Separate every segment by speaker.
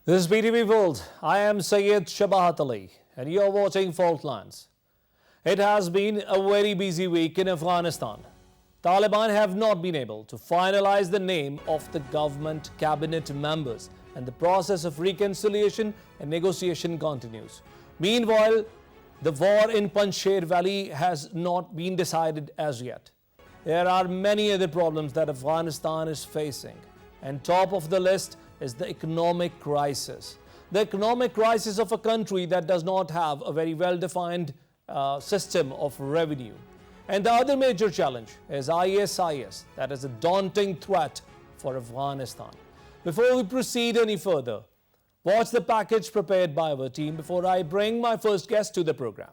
Speaker 1: This is BTV World. I am Syed Shabahat Ali and you are watching Faultlines. It has been a very busy week in Afghanistan. Taliban have not been able to finalize the name of the government cabinet members and the process of reconciliation and negotiation continues. Meanwhile, the war in Panjshir Valley has not been decided as yet. There are many other problems that Afghanistan is facing, and top of the list is the economic crisis. The economic crisis of a country that does not have a very well-defined system of revenue. And the other major challenge is ISIS, that is a daunting threat for Afghanistan. Before we proceed any further, watch the package prepared by our team before I bring my first guest to the program.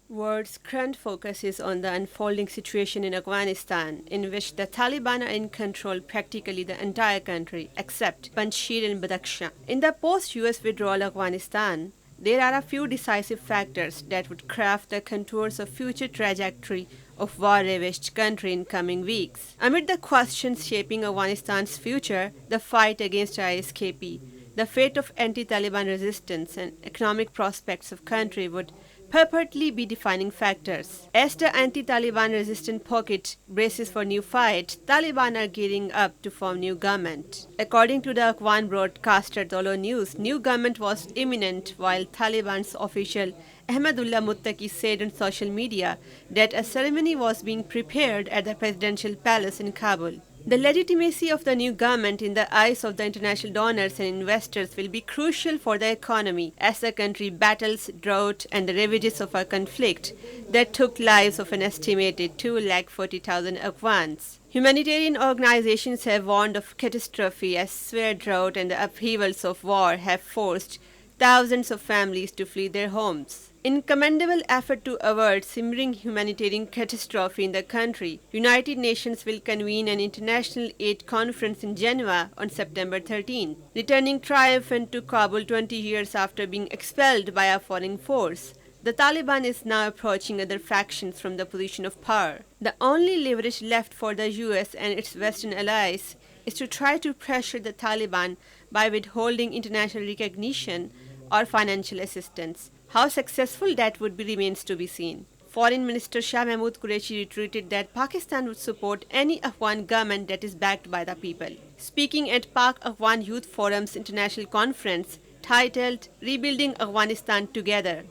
Speaker 2: World's current focus is on the unfolding situation in Afghanistan, in which the Taliban are in control practically the entire country, except Panjshir and Badakhshan. In the post-US withdrawal Afghanistan, there are a few decisive factors that would craft the contours of future trajectory of war-ravaged country in coming weeks. Amid the questions shaping Afghanistan's future, the fight against ISKP, the fate of anti-Taliban resistance and economic prospects of country would purportedly be defining factors. As the anti-Taliban resistant pocket braces for new fight, Taliban are gearing up to form new government. According to the Afghan broadcaster Dolo News, new government was imminent, while Taliban's official Ahmadullah Muttaqi said on social media that a ceremony was being prepared at the presidential palace in Kabul. The legitimacy of the new government in the eyes of the international donors and investors will be crucial for the economy as the country battles drought and the ravages of a conflict that took lives of an estimated 240,000 Afghans. Humanitarian organizations have warned of catastrophe as severe drought and the upheavals of war have forced thousands of families to flee their homes. In commendable effort to avert simmering humanitarian catastrophe in the country, United Nations will convene an international aid conference in Geneva on September 13, returning triumphant to Kabul 20 years after being expelled by a foreign force. The Taliban is now approaching other factions from the position of power. The only leverage left for the US and its Western allies is to try to pressure the Taliban by withholding international recognition or financial assistance. How successful that would be remains to be seen. Foreign Minister Shah Mahmood Qureshi reiterated that Pakistan would support any Afghan government that is backed by the people. Speaking at Pak Afghan Youth Forum's international conference titled Rebuilding Afghanistan Together,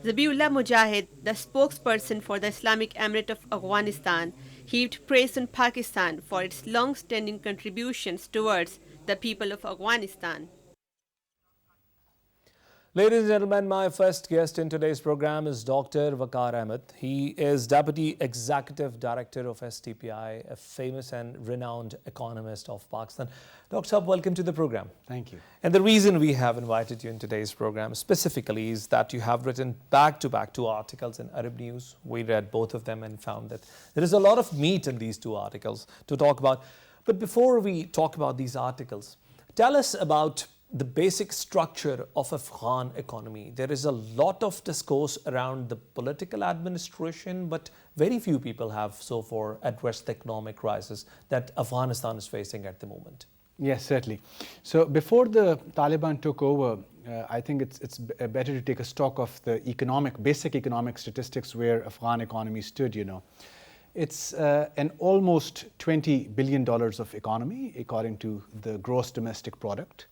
Speaker 2: Zabiullah Mujahid, the spokesperson for the Islamic Emirate of Afghanistan, heaped praise on Pakistan for its long-standing contributions towards the people of Afghanistan.
Speaker 1: Ladies and gentlemen, my first guest in today's program is Dr. Waqar Ahmed. He is Deputy Executive Director of STPI, a famous and renowned economist of Pakistan. Dr. Saab, welcome to the program.
Speaker 3: Thank you.
Speaker 1: And the reason we have invited you in today's program specifically is that you have written back-to-back two articles in Arab News. We read both of them and found that there is a lot of meat in these two articles to talk about. But before we talk about these articles, tell us about the basic structure of Afghan economy. There is a lot of discourse around the political administration, but very few people have so far addressed the economic crisis that Afghanistan is facing at the moment.
Speaker 3: Yes, certainly. So before the Taliban took over, I think it's better to take a stock of the basic economic statistics where Afghan economy stood, It's an almost $20 billion of economy, according to the gross domestic product.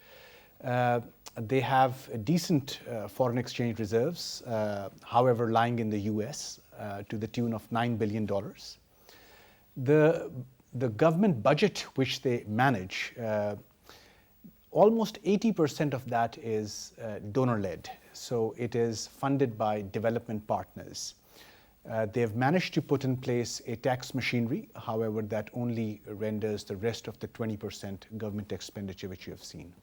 Speaker 3: They have decent foreign exchange reserves, however, lying in the US to the tune of $9 billion. The government budget which they manage, almost 80% of that is donor-led. So it is funded by development partners. They have managed to put in place a tax machinery, however, that only renders the rest of the 20% government expenditure which you have seen.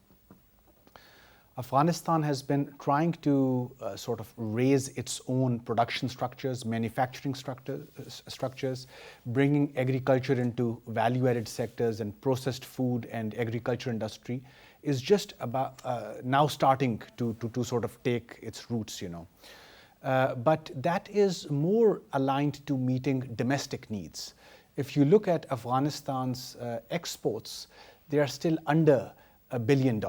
Speaker 3: Afghanistan has been trying to sort of raise its own production structures, manufacturing structures, bringing agriculture into value-added sectors, and processed food and agriculture industry is just about now starting to sort of take its roots, But that is more aligned to meeting domestic needs. If you look at Afghanistan's exports, they are still under billion.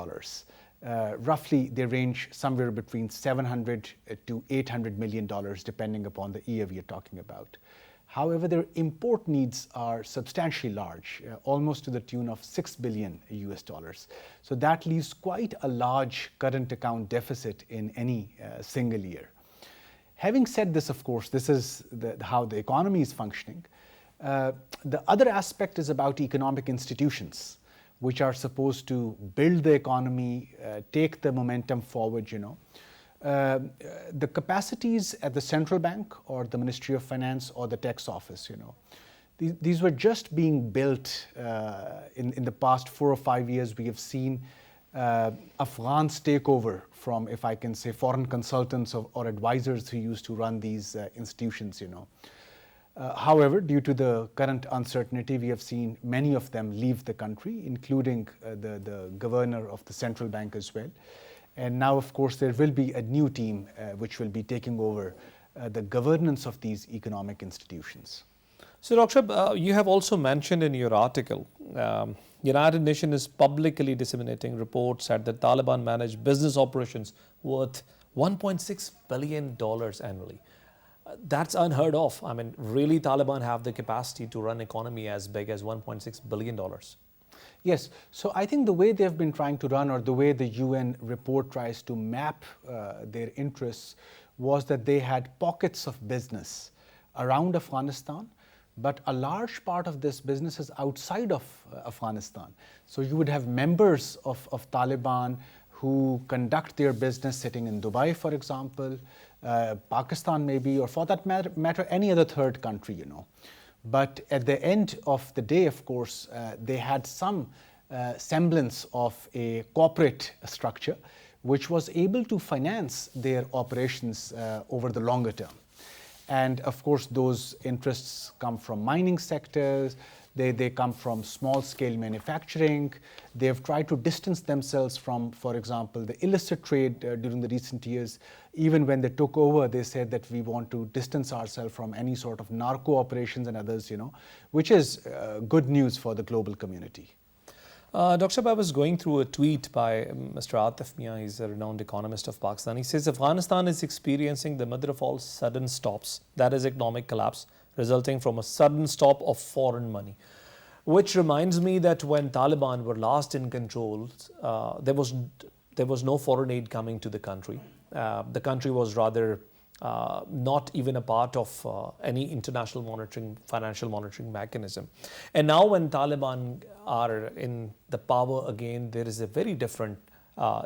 Speaker 3: Roughly, they range somewhere between $700 to $800 million, depending upon the year we are talking about. However, their import needs are substantially large, almost to the tune of $6 billion US dollars. So that leaves quite a large current account deficit in any single year. Having said this, of course, this is how the economy is functioning. The other aspect is about economic institutions, which are supposed to build the economy, take the momentum forward, the capacities at the central bank or the Ministry of Finance or the tax office, these were just being built in the past 4 or 5 years. We have seen Afghans take over from, if I can say, foreign consultants or advisors who used to run these institutions, However, due to the current uncertainty, we have seen many of them leave the country, including the governor of the central bank as well. And now, of course, there will be a new team which will be taking over the governance of these economic institutions.
Speaker 1: So, Dr. Shab, you have also mentioned in your article, United Nations is publicly disseminating reports that the Taliban manage business operations worth $1.6 billion annually. That's unheard of. I mean, really, Taliban have the capacity to run economy as big as $1.6 billion.
Speaker 3: Yes. So I think the way they've been trying to run, or the way the UN report tries to map their interests, was that they had pockets of business around Afghanistan, but a large part of this business is outside of Afghanistan. So you would have members of Taliban who conduct their business sitting in Dubai, for example, Pakistan maybe, or for that matter, any other third country, But at the end of the day, of course, they had some semblance of a corporate structure which was able to finance their operations over the longer term. And of course, those interests come from mining sectors, they come from small-scale manufacturing. They've tried to distance themselves from, for example, the illicit trade during the recent years. Even when they took over, they said that we want to distance ourselves from any sort of narco operations and others, which is good news for the global community.
Speaker 1: Dr. Shab, I was going through a tweet by Mr. Atif Mia. He's a renowned economist of Pakistan. He says Afghanistan is experiencing the mother of all sudden stops, that is economic collapse, resulting from a sudden stop of foreign money. Which reminds me that when Taliban were last in control, there was no foreign aid coming to the country. The country was rather not even a part of any international financial monitoring mechanism. And now when Taliban are in the power again, there is a very different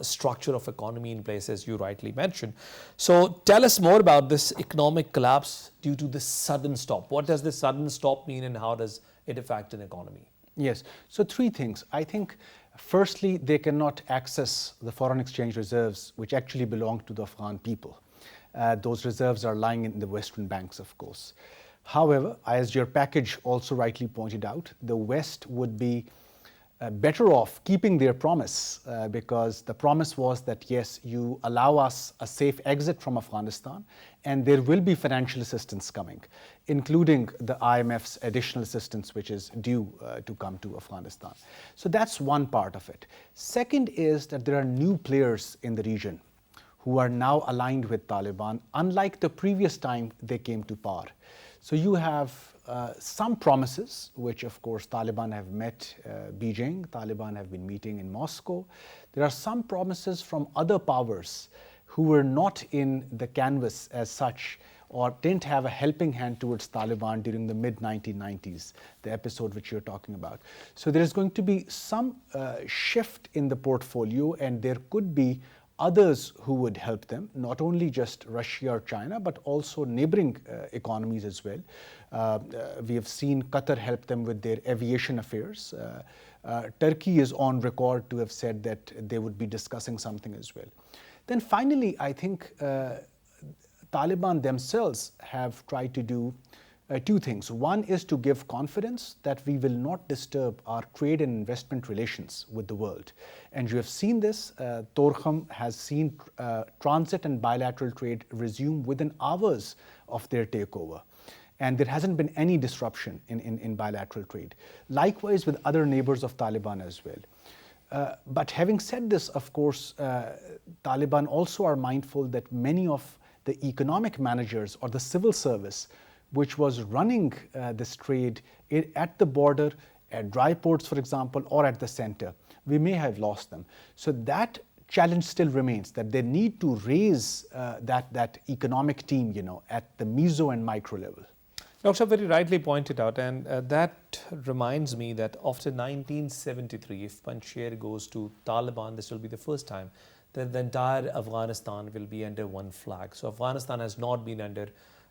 Speaker 1: structure of economy in place, as you rightly mentioned. So tell us more about this economic collapse due to this sudden stop. What does this sudden stop mean, and how does it affect an economy?
Speaker 3: Yes, so 3 things. I think firstly, they cannot access the foreign exchange reserves which actually belong to the Afghan people. Those reserves are lying in the Western banks, of course. However, as your package also rightly pointed out, the West would be better off keeping their promise, because the promise was that, yes, you allow us a safe exit from Afghanistan, and there will be financial assistance coming, including the IMF's additional assistance, which is due to come to Afghanistan. So that's one part of it. Second is that there are new players in the region who are now aligned with Taliban, unlike the previous time they came to power. So you have some promises, which of course Taliban have met Beijing, Taliban have been meeting in Moscow. There are some promises from other powers who were not in the canvas as such, or didn't have a helping hand towards Taliban during the mid-1990s, the episode which you're talking about. So there is going to be some shift in the portfolio, and there could be others who would help them, not only just Russia or China, but also neighboring economies as well. We have seen Qatar help them with their aviation affairs. Turkey is on record to have said that they would be discussing something as well. Then finally, I think Taliban themselves have tried to do 2 things. One is to give confidence that we will not disturb our trade and investment relations with the world. And you have seen this. Torkham has seen transit and bilateral trade resume within hours of their takeover. And there hasn't been any disruption in bilateral trade. Likewise with other neighbors of Taliban as well. But having said this, of course, Taliban also are mindful that many of the economic managers or the civil service, which was running this trade at the border, at dry ports, for example, or at the center, we may have lost them. So that challenge still remains, that they need to raise that economic team, at the meso and micro level.
Speaker 1: Dr. very rightly pointed out, and that reminds me that after 1973, if Panjshir goes to Taliban, this will be the first time that the entire Afghanistan will be under one flag. So Afghanistan has not been under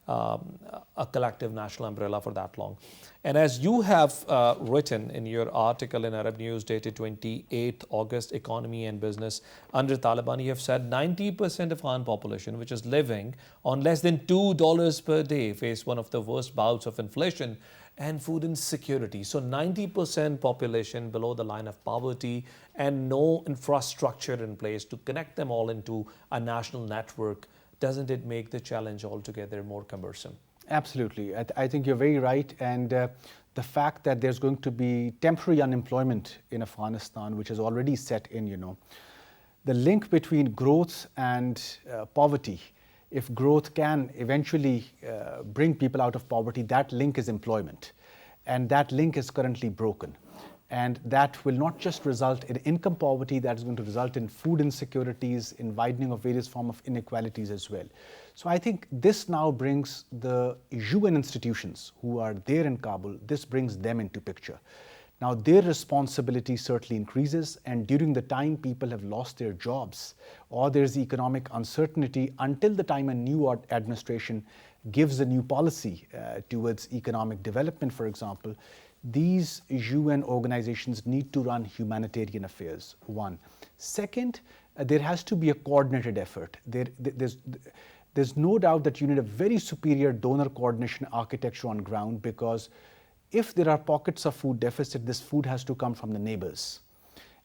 Speaker 1: a collective national umbrella for that long. And as you have written in your article in Arab News dated 28th August, Economy and Business, under Taliban, you have said 90% of Afghan population, which is living on less than $2 per day, face one of the worst bouts of inflation and food insecurity. So 90% population below the line of poverty and no infrastructure in place to connect them all into a national network. Doesn't it make the challenge altogether more cumbersome?
Speaker 3: Absolutely. I think you're very right. And the fact that there's going to be temporary unemployment in Afghanistan, which is already set in, the link between growth and poverty, if growth can eventually bring people out of poverty, that link is employment. And that link is currently broken. And that will not just result in income poverty, that is going to result in food insecurities, in widening of various forms of inequalities as well. So I think this now brings the UN institutions who are there in Kabul, this brings them into picture. Now their responsibility certainly increases, and during the time people have lost their jobs or there's economic uncertainty until the time a new administration gives a new policy towards economic development, for example, these UN organizations need to run humanitarian affairs, one. Second, there has to be a coordinated effort. There's no doubt that you need a very superior donor coordination architecture on ground, because if there are pockets of food deficit, this food has to come from the neighbors.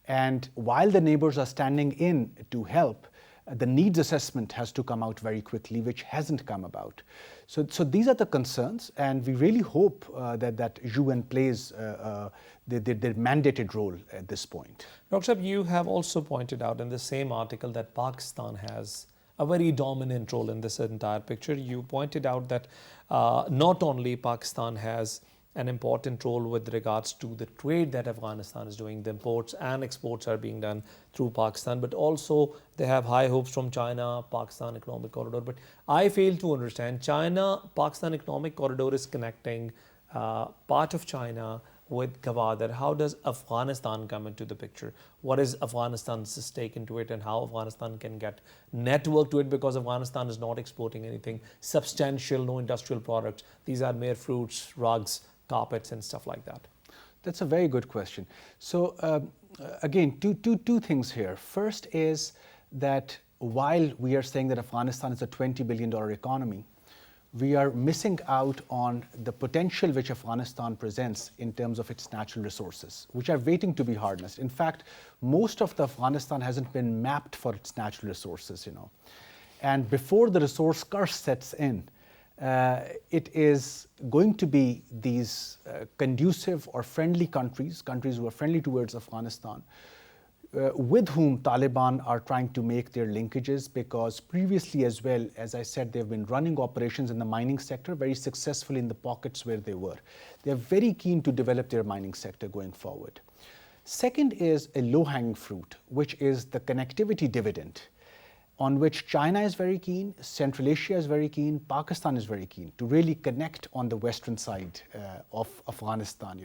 Speaker 3: And while the neighbors are standing in to help, the needs assessment has to come out very quickly, which hasn't come about. So these are the concerns, and we really hope that UN plays their mandated role at this point.
Speaker 1: Dr. Saab, you have also pointed out in the same article that Pakistan has a very dominant role in this entire picture. You pointed out that not only Pakistan has an important role with regards to the trade that Afghanistan is doing, the imports and exports are being done through Pakistan, but also they have high hopes from China, Pakistan Economic Corridor. But I fail to understand, China-Pakistan Economic Corridor is connecting part of China with Gwadar. How does Afghanistan come into the picture? What is Afghanistan's stake into it, and how Afghanistan can get network to it? Because Afghanistan is not exporting anything substantial, no industrial products. These are mere fruits, rugs, carpets and stuff like that.
Speaker 3: That's a very good question. So again, two things here. First is that while we are saying that Afghanistan is a $20 billion economy, we are missing out on the potential which Afghanistan presents in terms of its natural resources, which are waiting to be harnessed. In fact, most of the Afghanistan hasn't been mapped for its natural resources, And before the resource curse sets in, it is going to be these conducive or friendly countries who are friendly towards Afghanistan, with whom Taliban are trying to make their linkages, because previously as well, as I said, they've been running operations in the mining sector very successfully in the pockets where they were. They're very keen to develop their mining sector going forward. Second is a low-hanging fruit, which is the connectivity dividend, on which China is very keen, Central Asia is very keen, Pakistan is very keen to really connect on the western side of Afghanistan,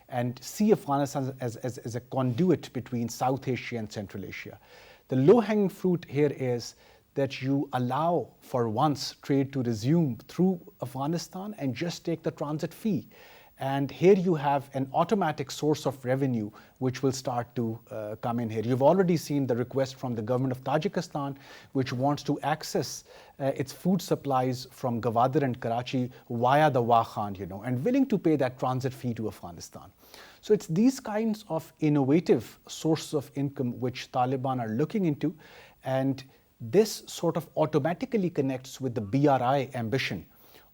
Speaker 3: and see Afghanistan as a conduit between South Asia and Central Asia. The low-hanging fruit here is that you allow for once trade to resume through Afghanistan and just take the transit fee. And here you have an automatic source of revenue which will start to come in here. You've already seen the request from the government of Tajikistan, which wants to access its food supplies from Gwadar and Karachi via the Wakhan, and willing to pay that transit fee to Afghanistan. So it's these kinds of innovative sources of income which Taliban are looking into, and this sort of automatically connects with the BRI ambition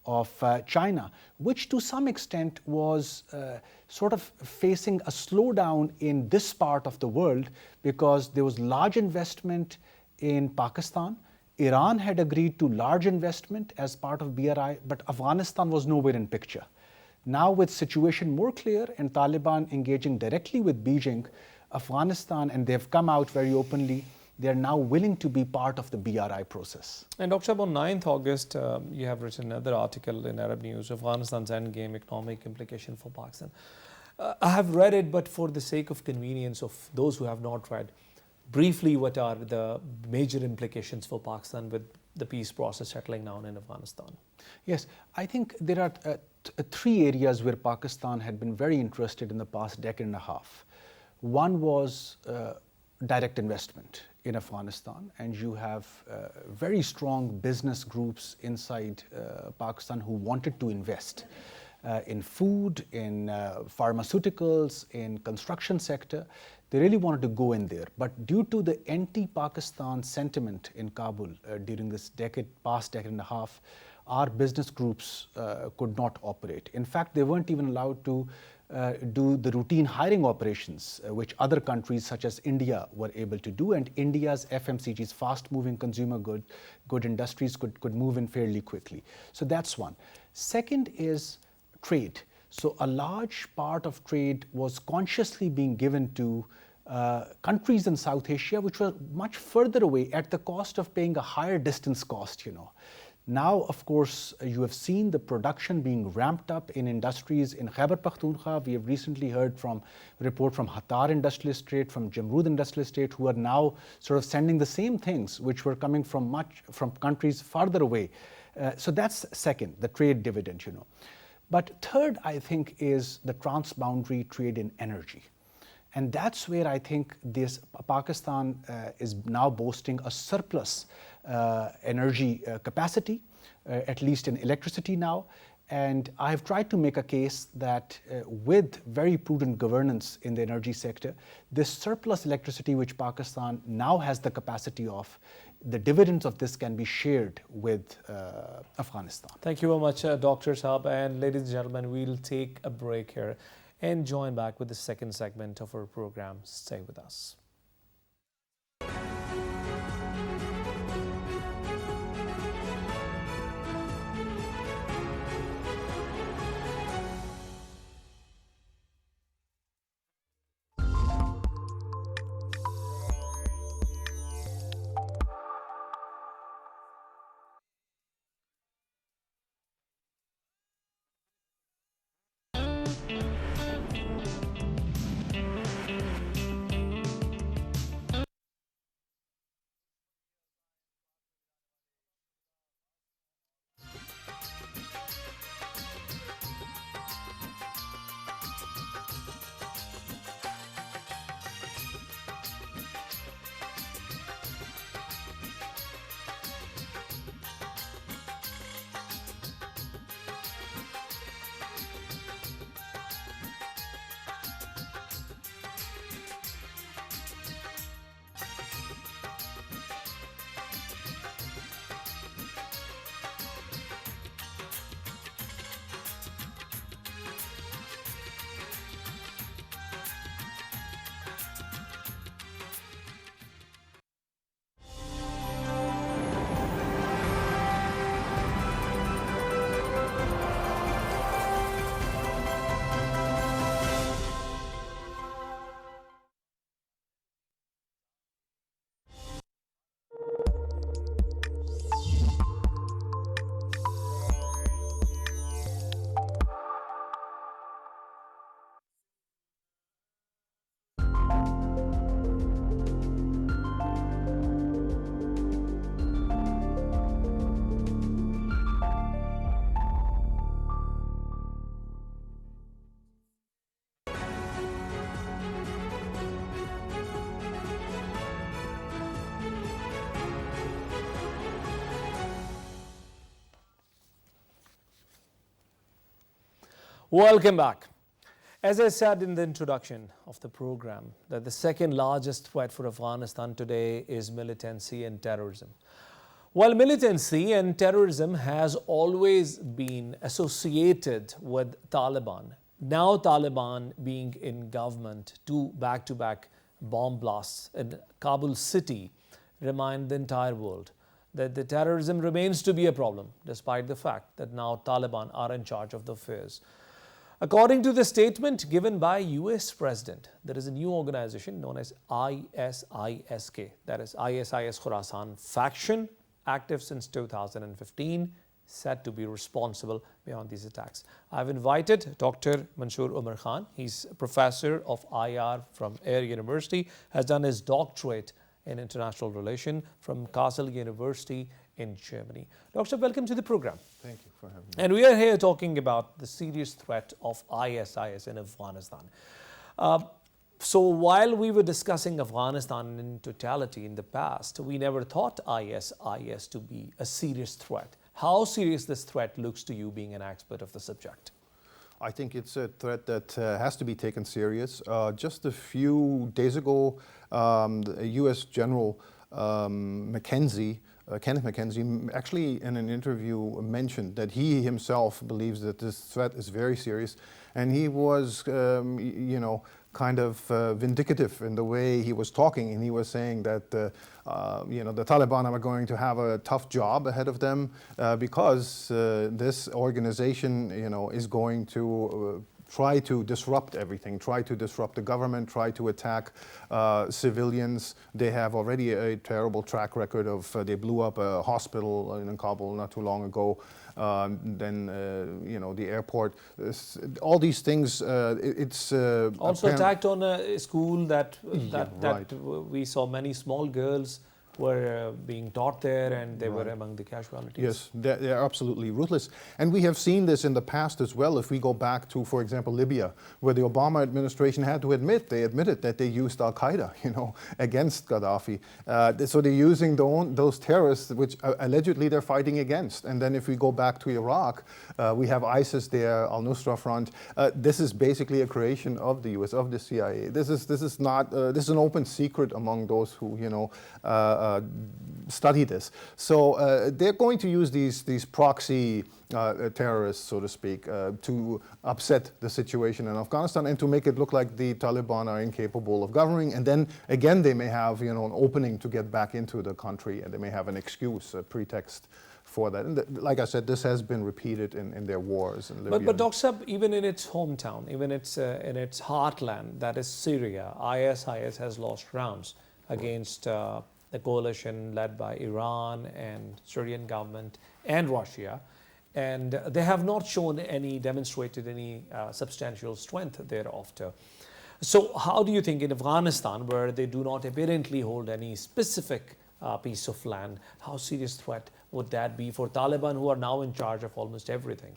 Speaker 3: of China, which to some extent was sort of facing a slowdown in this part of the world because there was large investment in Pakistan. Iran had agreed to large investment as part of BRI, but Afghanistan was nowhere in picture. Now with situation more clear and Taliban engaging directly with Beijing, Afghanistan, and they've come out very openly, they're now willing to be part of the BRI process.
Speaker 1: And Dr. Shab, on 9th August, you have written another article in Arab News, Afghanistan's endgame economic implication for Pakistan. I have read it, but for the sake of convenience of those who have not read, briefly, what are the major implications for Pakistan with the peace process settling down in Afghanistan?
Speaker 3: Yes, I think there are three areas where Pakistan had been very interested in the past decade and a half. One was direct investment in Afghanistan, and you have very strong business groups inside Pakistan who wanted to invest in food, in pharmaceuticals, in construction sector. They really wanted to go in there, but due to the anti-Pakistan sentiment in Kabul during this past decade and a half, our business groups could not operate. In fact, they weren't even allowed to do the routine hiring operations, which other countries such as India were able to do, and India's FMCGs, fast-moving consumer good industries, could move in fairly quickly. So that's one. Second is trade. So a large part of trade was consciously being given to countries in South Asia, which were much further away at the cost of paying a higher distance cost, Now, of course, you have seen the production being ramped up in industries in Khyber Pakhtunkhwa. We have recently heard from a report from Hattar Industrial Estate, from Jamrud Industrial Estate, who are now sort of sending the same things which were coming from countries farther away. So that's second, the trade dividend, But third, I think, is the transboundary trade in energy. And that's where I think Pakistan is now boasting a surplus energy capacity, at least in electricity now. And I have tried to make a case that with very prudent governance in the energy sector, this surplus electricity which Pakistan now has the capacity of, the dividends of this can be shared with Afghanistan.
Speaker 1: Thank you very much, Dr. Saab. And ladies and gentlemen, we'll take a break here and join back with the second segment of our program. Stay with us. Welcome back. As I said in the introduction of the program, that the second largest threat for Afghanistan today is militancy and terrorism. While militancy and terrorism has always been associated with Taliban, now Taliban being in government, two back-to-back bomb blasts in Kabul city remind the entire world that the terrorism remains to be a problem, despite the fact that now Taliban are in charge of the affairs. According to the statement given by US President, there is a new organization known as ISISK, that is ISIS Khorasan faction, active since 2015, said to be responsible beyond these attacks. I've invited Dr. Mansoor Umar Khan. He's a professor of IR from Air University, has done his doctorate in international relations from Kassel University in Germany. Doctor, welcome to the program.
Speaker 4: Thank you for having me.
Speaker 1: And we are here talking about the serious threat of ISIS in Afghanistan. So while we were discussing Afghanistan in totality in the past, we never thought ISIS to be a serious threat. How serious this threat looks to you, being an expert of the subject?
Speaker 4: I think it's a threat that has to be taken serious. Just a few days ago, the U.S. General Kenneth McKenzie, actually in an interview mentioned that he himself believes that this threat is very serious, and he was, kind of vindicative in the way he was talking, and he was saying that the Taliban are going to have a tough job ahead of them because this organization, is going to try to disrupt everything, try to disrupt the government, try to attack civilians. They have already a terrible track record of, they blew up a hospital in Kabul not too long ago. Then, the airport, all these things, it's...
Speaker 1: also attacked on a school that
Speaker 4: right.
Speaker 1: We saw many small girls were being taught there, and they were among the casualties.
Speaker 4: Yes, they're absolutely ruthless. And we have seen this in the past as well. If we go back to, for example, Libya, where the Obama administration had to admitted that they used Al-Qaeda, against Gaddafi. So they're using those terrorists, which allegedly they're fighting against. And then if we go back to Iraq, we have ISIS there, Al-Nusra Front. This is basically a creation of the US, of the CIA. This is not, this is an open secret among those who, study this. So they're going to use these proxy terrorists, so to speak, to upset the situation in Afghanistan and to make it look like the Taliban are incapable of governing. And then again, they may have an opening to get back into the country, and they may have an excuse, a pretext for that. And like I said, this has been repeated in their wars in Libya.
Speaker 1: But Dr. Sab, even in its hometown, even in its heartland, that is Syria, ISIS has lost rounds against the coalition led by Iran and Syrian government and Russia, and they have not demonstrated any substantial strength thereafter. So how do you think in Afghanistan, where they do not apparently hold any specific piece of land, how serious threat would that be for Taliban, who are now in charge of almost everything?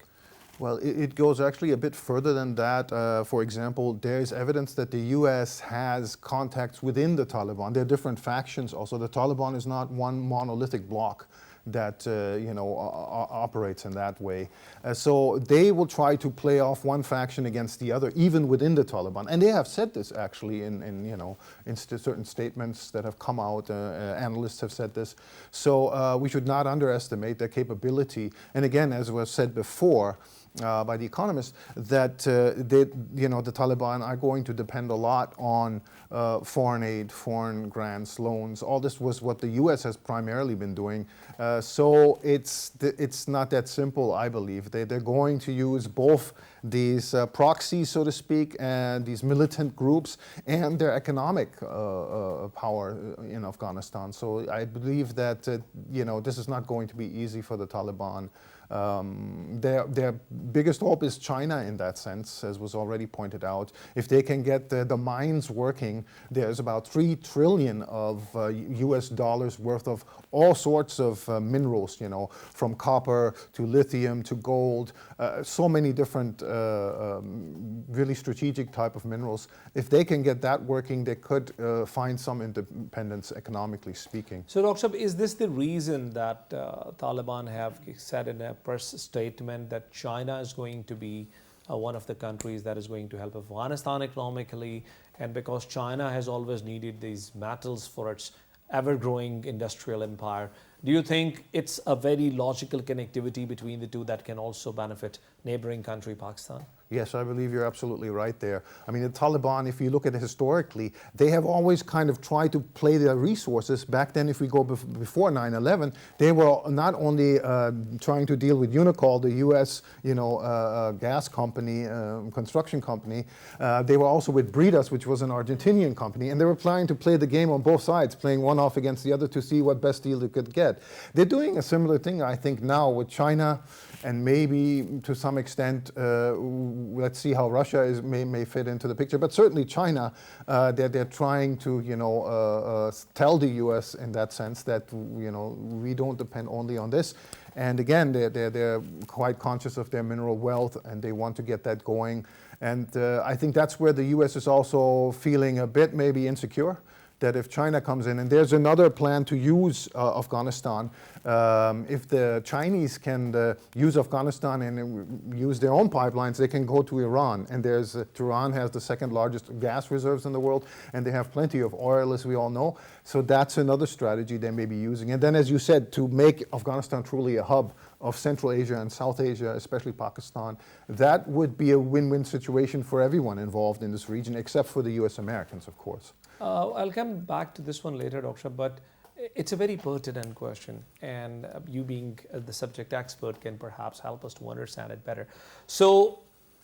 Speaker 4: Well, it goes actually a bit further than that. For example, there is evidence that the U.S. has contacts within the Taliban. There are different factions also. The Taliban is not one monolithic bloc that operates in that way. So they will try to play off one faction against the other, even within the Taliban. And they have said this actually in certain statements that have come out. Analysts have said this. So we should not underestimate their capability. And again, as was said before, by The Economist, that the Taliban are going to depend a lot on foreign aid, foreign grants, loans. All this was what the U.S. has primarily been doing. So it's not that simple, I believe. They're going to use both these proxies, so to speak, and these militant groups, and their economic power in Afghanistan. So I believe that this is not going to be easy for the Taliban. Their biggest hope is China in that sense, as was already pointed out. If they can get the mines working, there's about 3 trillion of US dollars worth of all sorts of minerals, from copper to lithium to gold, so many different really strategic type of minerals. If they can get that working, they could find some independence economically speaking.
Speaker 1: So Dr. Sab, is this the reason that Taliban have said in a press statement that China is going to be one of the countries that is going to help Afghanistan economically, and because China has always needed these metals for its ever-growing industrial empire. Do you think it's a very logical connectivity between the two that can also benefit neighboring country Pakistan?
Speaker 4: Yes, I believe you're absolutely right there. I mean, the Taliban, if you look at it historically, they have always kind of tried to play their resources. Back then, if we go before 9/11, they were not only trying to deal with Unicol, the U.S. Gas company, construction company, they were also with Bridas, which was an Argentinian company, and they were trying to play the game on both sides, playing one off against the other to see what best deal they could get. They're doing a similar thing, I think, now with China, and maybe to some extent, let's see how Russia may fit into the picture. But certainly China, they're trying to tell the U.S. in that sense that we don't depend only on this. And again, they're quite conscious of their mineral wealth, and they want to get that going. And I think that's where the U.S. is also feeling a bit maybe insecure, that if China comes in, and there's another plan to use Afghanistan, if the Chinese can use Afghanistan and use their own pipelines, they can go to Iran. And Iran has the second largest gas reserves in the world, and they have plenty of oil, as we all know. So that's another strategy they may be using. And then, as you said, to make Afghanistan truly a hub of Central Asia and South Asia, especially Pakistan, that would be a win-win situation for everyone involved in this region, except for the U.S. Americans, of course.
Speaker 1: I'll come back to this one later, Dr. but it's a very pertinent question, and you being the subject expert can perhaps help us to understand it better. So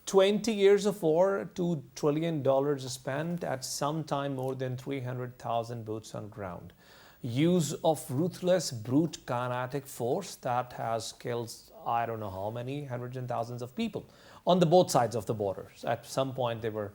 Speaker 1: 20 years of war, $2 trillion spent, at some time more than 300,000 boots on ground. Use of ruthless, brute kinetic force that has killed, I don't know how many, hundreds and thousands of people on the both sides of the borders. At some point, they were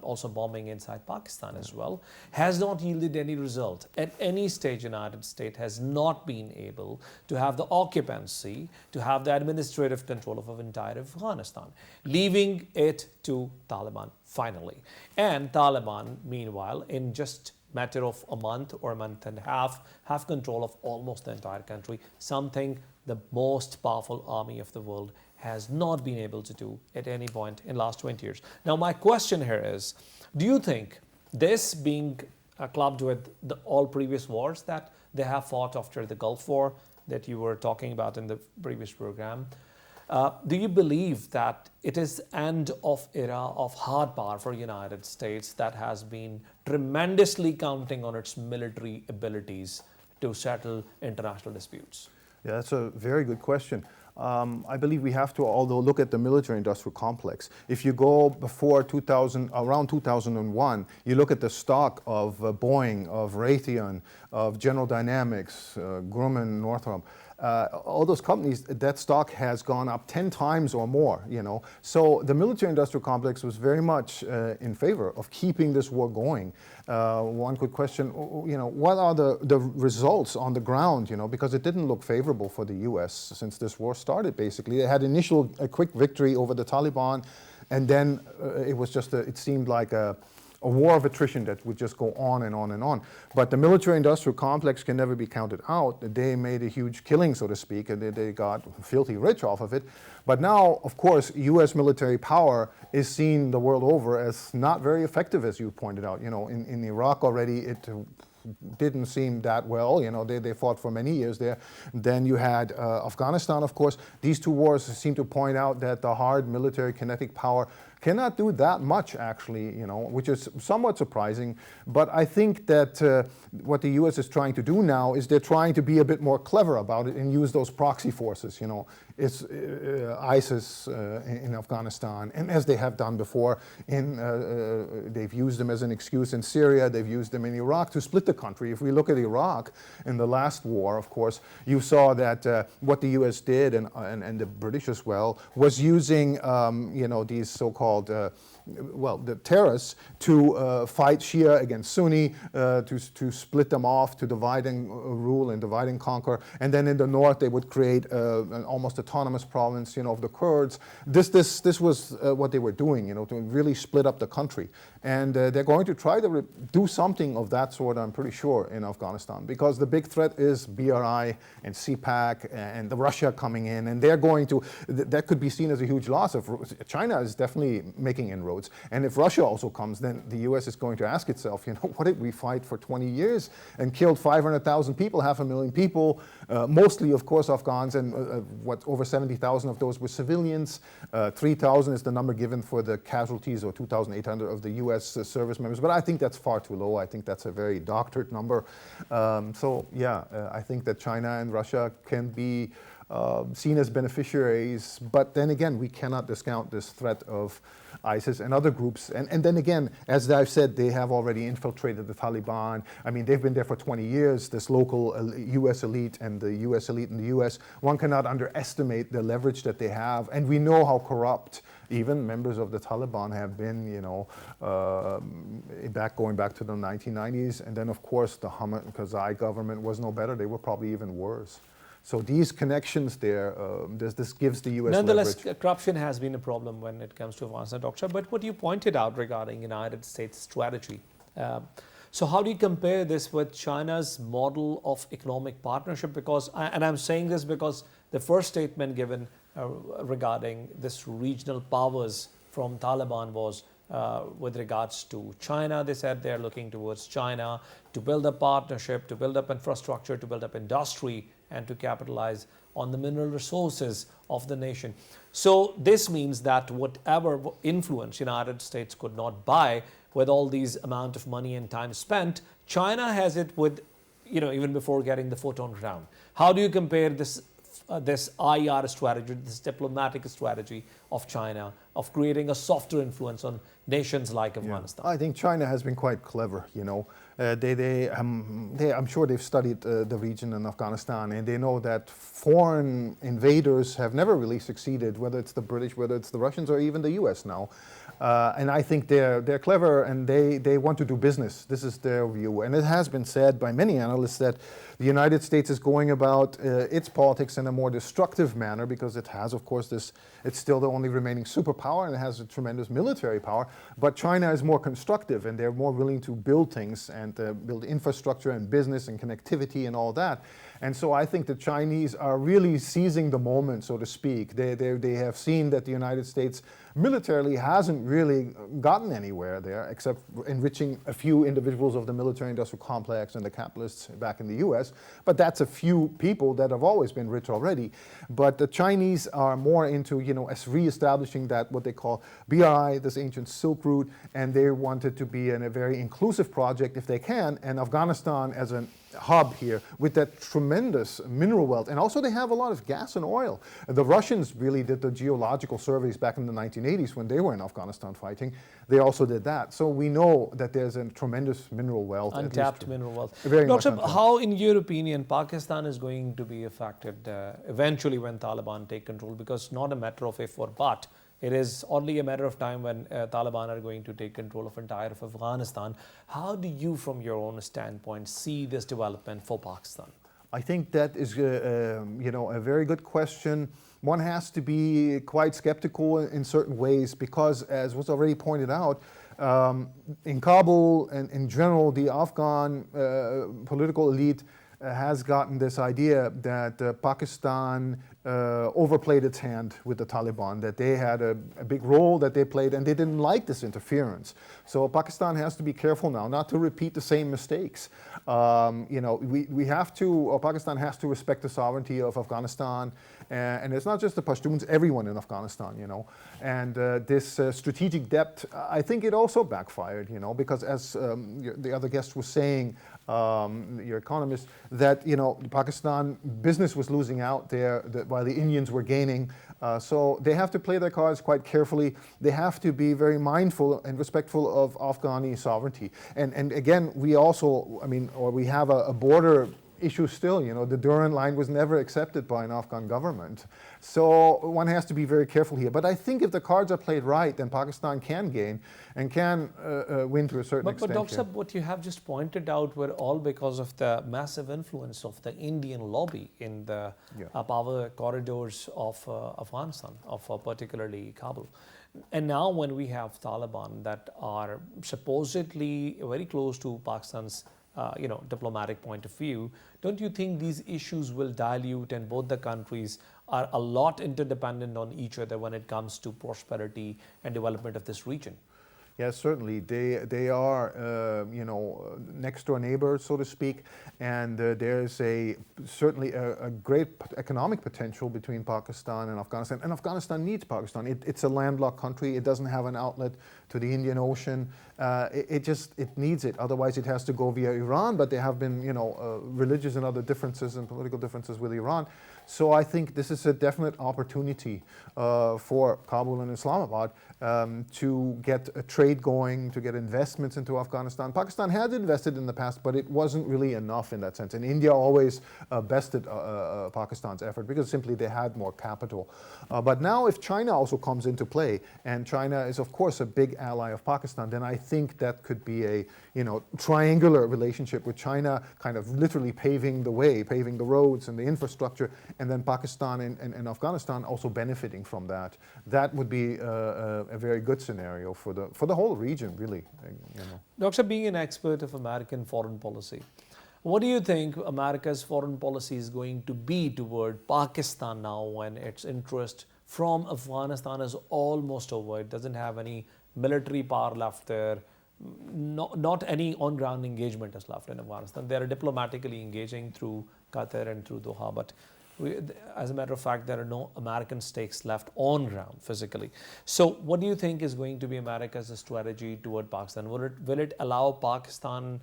Speaker 1: also bombing inside Pakistan as well. Has not yielded any result. At any stage, United States has not been able to have the occupancy, to have the administrative control of entire Afghanistan, leaving it to Taliban finally. And Taliban, meanwhile, in just matter of a month or a month and a half, have control of almost the entire country, something the most powerful army of the world has not been able to do at any point in the last 20 years. Now, my question here is, do you think this being clubbed with all previous wars that they have fought after the Gulf War that you were talking about in the previous program, do you believe that it is end of era of hard power for United States that has been tremendously counting on its military abilities to settle international disputes?
Speaker 4: Yeah, that's a very good question. I believe we have to, although, look at the military-industrial complex. If you go before around 2001, you look at the stock of Boeing, of Raytheon, of General Dynamics, Grumman, Northrop. All those companies, that stock has gone up 10 times or more, So the military-industrial complex was very much in favor of keeping this war going. One could question, what are the results on the ground, because it didn't look favorable for the U.S. since this war started, basically. They had a quick victory over the Taliban, and then it was just, it seemed like a war of attrition that would just go on and on and on. But the military-industrial complex can never be counted out. They made a huge killing, so to speak, and they got filthy rich off of it. But now, of course, U.S. military power is seen the world over as not very effective, as you pointed out. In Iraq already, it didn't seem that well. They fought for many years there. Then you had Afghanistan, of course. These two wars seem to point out that the hard military kinetic power cannot do that much, actually, which is somewhat surprising. But I think that what the U.S. is trying to do now is they're trying to be a bit more clever about it and use those proxy forces. It's ISIS in Afghanistan, and as they have done before, they've used them as an excuse in Syria, they've used them in Iraq to split the country. If we look at Iraq in the last war, of course, you saw that what the U.S. did, and the British as well, was using these so-called the terrorists to fight Shia against Sunni, to split them off, to divide and rule and divide and conquer. And then in the north, they would create an almost autonomous province, of the Kurds. This was what they were doing, to really split up the country. And they're going to try to do something of that sort, I'm pretty sure, in Afghanistan, because the big threat is BRI and CPAC and the Russia coming in, and they're going to, that could be seen as a huge loss. China is definitely making inroads. inroads. And if Russia also comes, then the US is going to ask itself, what did we fight for 20 years and killed 500,000 people, 500,000 people, mostly, of course, Afghans, and over 70,000 of those were civilians. 3,000 is the number given for the casualties, or 2,800 of the US service members. But I think that's far too low. I think that's a very doctored number. I think that China and Russia can be seen as beneficiaries, but then again, we cannot discount this threat of ISIS and other groups. And then again, as I've said, they have already infiltrated the Taliban. I mean, they've been there for 20 years, this local US elite and the US elite in the US. One cannot underestimate the leverage that they have, and we know how corrupt even members of the Taliban have been, going back to the 1990s. And then, of course, the Hamid Karzai government was no better. They were probably even worse. So these connections there, this gives the U.S.
Speaker 1: Nonetheless,
Speaker 4: leverage.
Speaker 1: corruption has been a problem when it comes to Afghanistan, Dr. But what you pointed out regarding United States strategy. So how do you compare this with China's model of economic partnership? Because, and I'm saying this because the first statement given regarding this regional powers from Taliban was with regards to China. They said they're looking towards China to build a partnership, to build up infrastructure, to build up industry, and to capitalize on the mineral resources of the nation. So this means that whatever influence United States could not buy with all these amount of money and time spent, China has it with, even before getting the foot on ground. How do you compare this IR strategy, this diplomatic strategy of China, of creating a softer influence on nations like Afghanistan?
Speaker 4: I think China has been quite clever, I'm sure they've studied the region in Afghanistan, and they know that foreign invaders have never really succeeded, whether it's the British, whether it's the Russians, or even the US now. And I think they're clever, and they want to do business. This is their view. And it has been said by many analysts that the United States is going about its politics in a more destructive manner, because it has, of course, it's still the only remaining superpower, and it has a tremendous military power. But China is more constructive, and they're more willing to build things and build infrastructure and business and connectivity and all that. And so I think the Chinese are really seizing the moment, so to speak. They have seen that the United States militarily hasn't really gotten anywhere there, except enriching a few individuals of the military-industrial complex and the capitalists back in the US. But that's a few people that have always been rich already. But the Chinese are more into, as reestablishing that, what they call BRI, this ancient Silk Route, and they wanted to be in a very inclusive project if they can, and Afghanistan as a hub here with that tremendous mineral wealth. And also they have a lot of gas and oil. The Russians really did the geological surveys back in the 1980s when they were in Afghanistan fighting. They also did that. So we know that there's a tremendous mineral wealth.
Speaker 1: Untapped mineral wealth.
Speaker 4: Very much
Speaker 1: Dr.
Speaker 4: untapped.
Speaker 1: How, in your opinion, Pakistan is going to be affected eventually when Taliban take control? Because not a matter of if or but. It is only a matter of time when Taliban are going to take control of entire of Afghanistan. How do you, from your own standpoint, see this development for Pakistan?
Speaker 4: I think that is, a very good question. One has to be quite skeptical in certain ways because, as was already pointed out, in Kabul and in general, the Afghan political elite has gotten this idea that Pakistan overplayed its hand with the Taliban, that they had a big role that they played, and they didn't like this interference. So Pakistan has to be careful now not to repeat the same mistakes. We have to, or Pakistan has to respect the sovereignty of Afghanistan, and it's not just the Pashtuns, everyone in Afghanistan, And this strategic depth, I think it also backfired, because as the other guest was saying, your economist, that Pakistan business was losing out there while the Indians were gaining. So they have to play their cards quite carefully. They have to be very mindful and respectful of Afghani sovereignty. And again, we also, we have a border issue still. The Durand line was never accepted by an Afghan government. So one has to be very careful here. But I think if the cards are played right, then Pakistan can gain and can win to a certain extent.
Speaker 1: But Dr. Saab, what you have just pointed out were all because of the massive influence of the Indian lobby in the power corridors of Afghanistan, of particularly Kabul. And now when we have Taliban that are supposedly very close to Pakistan's diplomatic point of view, don't you think these issues will dilute, and both the countries are a lot interdependent on each other when it comes to prosperity and development of this region?
Speaker 4: Yes, certainly. They are, next door neighbors, so to speak, and there's certainly a great economic potential between Pakistan and Afghanistan. And Afghanistan needs Pakistan. It's a landlocked country. It doesn't have an outlet to the Indian Ocean. It needs it. Otherwise, it has to go via Iran. But there have been, religious and other differences and political differences with Iran. So I think this is a definite opportunity for Kabul and Islamabad to get a trade going, to get investments into Afghanistan. Pakistan had invested in the past, but it wasn't really enough in that sense. And India always bested Pakistan's effort because simply they had more capital. But now if China also comes into play, and China is of course a big ally of Pakistan, then I think that could be a triangular relationship with China kind of literally paving the way, paving the roads and the infrastructure, and then Pakistan and Afghanistan also benefiting from that. That would be a very good scenario for the whole region, really.
Speaker 1: Doctor, being an expert of American foreign policy, what do you think America's foreign policy is going to be toward Pakistan now when its interest from Afghanistan is almost over? It doesn't have any military power left there. Not any on-ground engagement is left in Afghanistan. They are diplomatically engaging through Qatar and through Doha, but as a matter of fact, there are no American stakes left on ground physically. So what do you think is going to be America's strategy toward Pakistan? Will it allow Pakistan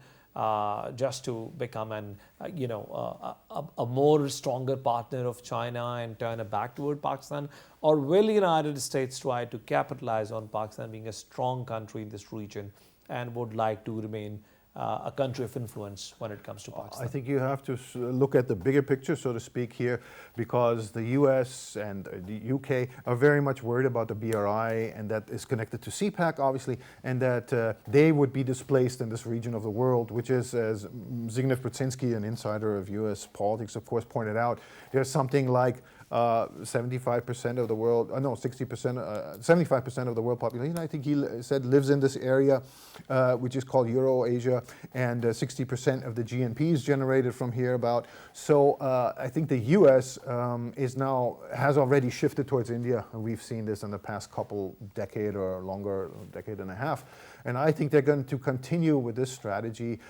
Speaker 1: just to become a more stronger partner of China and turn it back toward Pakistan? Or will the United States try to capitalize on Pakistan being a strong country in this region and would like to remain a country of influence when it comes to Pakistan?
Speaker 4: I think you have to look at the bigger picture, so to speak, here, because the US and the UK are very much worried about the BRI, and that is connected to CPAC, obviously, and that they would be displaced in this region of the world, which is, as Zygmunt Brzezinski, an insider of US politics, of course, pointed out, there's something like 75% of the world, 75% of the world population, I think he said, lives in this area, which is called Euro-Asia, and 60% of the GNP is generated from here about. So I think the US has already shifted towards India, and we've seen this in the past couple decade or longer, decade and a half. And I think they're going to continue with this strategy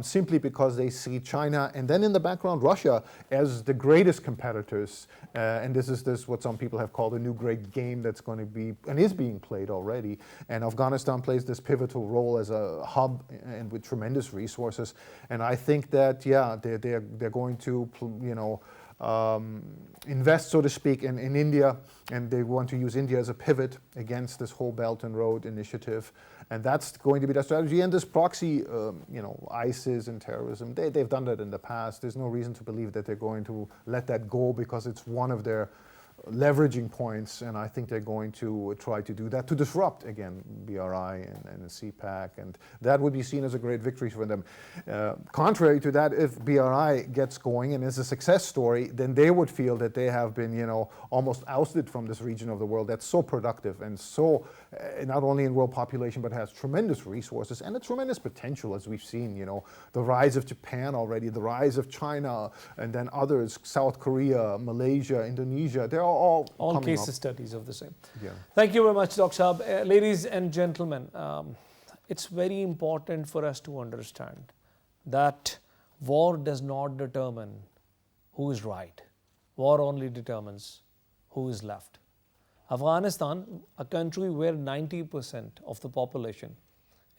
Speaker 4: simply because they see China and then in the background Russia as the greatest competitors. And this is what some people have called a new great game that's going to be and is being played already. And Afghanistan plays this pivotal role as a hub and with tremendous resources. And I think that, they're going to, invest, so to speak, in India, and they want to use India as a pivot against this whole Belt and Road initiative. And that's going to be their strategy. And this proxy, ISIS and terrorism, they've done that in the past. There's no reason to believe that they're going to let that go because it's one of their leveraging points, and I think they're going to try to do that to disrupt, again, BRI and CPAC, and that would be seen as a great victory for them. Contrary to that, if BRI gets going and is a success story, then they would feel that they have been, almost ousted from this region of the world that's so productive and so, not only in world population, but has tremendous resources and a tremendous potential, as we've seen, the rise of Japan already, the rise of China, and then others, South Korea, Malaysia, Indonesia, they're all
Speaker 1: case
Speaker 4: up.
Speaker 1: Studies of the same.
Speaker 4: Yeah.
Speaker 1: Thank you very much, Dr. Shahab. Ladies and gentlemen, it's very important for us to understand that war does not determine who is right. War only determines who is left. Afghanistan, a country where 90% of the population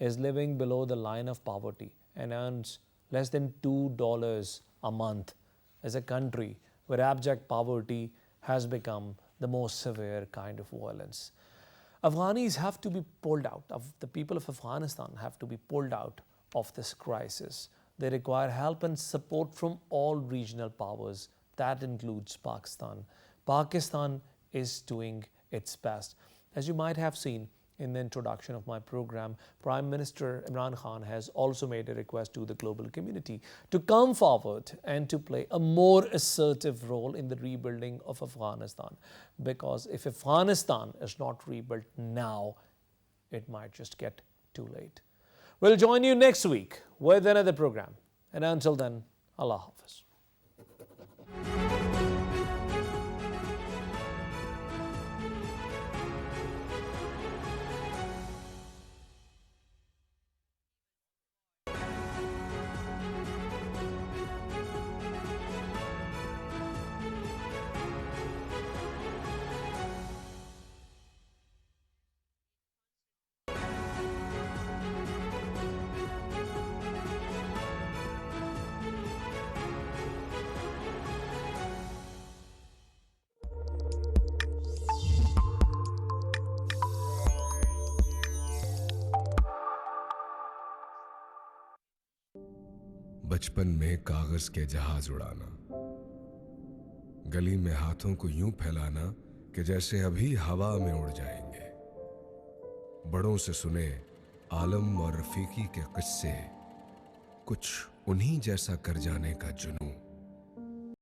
Speaker 1: is living below the line of poverty and earns less than $2 a month, is a country where abject poverty has become the most severe kind of violence. Afghanis have to be pulled out, the people of Afghanistan have to be pulled out of this crisis. They require help and support from all regional powers. That includes Pakistan. Pakistan is doing its best. As you might have seen in the introduction of my program, Prime Minister Imran Khan has also made a request to the global community to come forward and to play a more assertive role in the rebuilding of Afghanistan. Because if Afghanistan is not rebuilt now, it might just get too late. We'll join you next week with another program. And until then, Allah Hafiz.
Speaker 5: बचपन में कागज के जहाज उड़ाना, गली में हाथों को यूं फैलाना कि जैसे अभी हवा में उड़ जाएंगे, बड़ों से सुने आलम और रफीकी के किस्से, कुछ उन्हीं जैसा कर जाने का जुनून।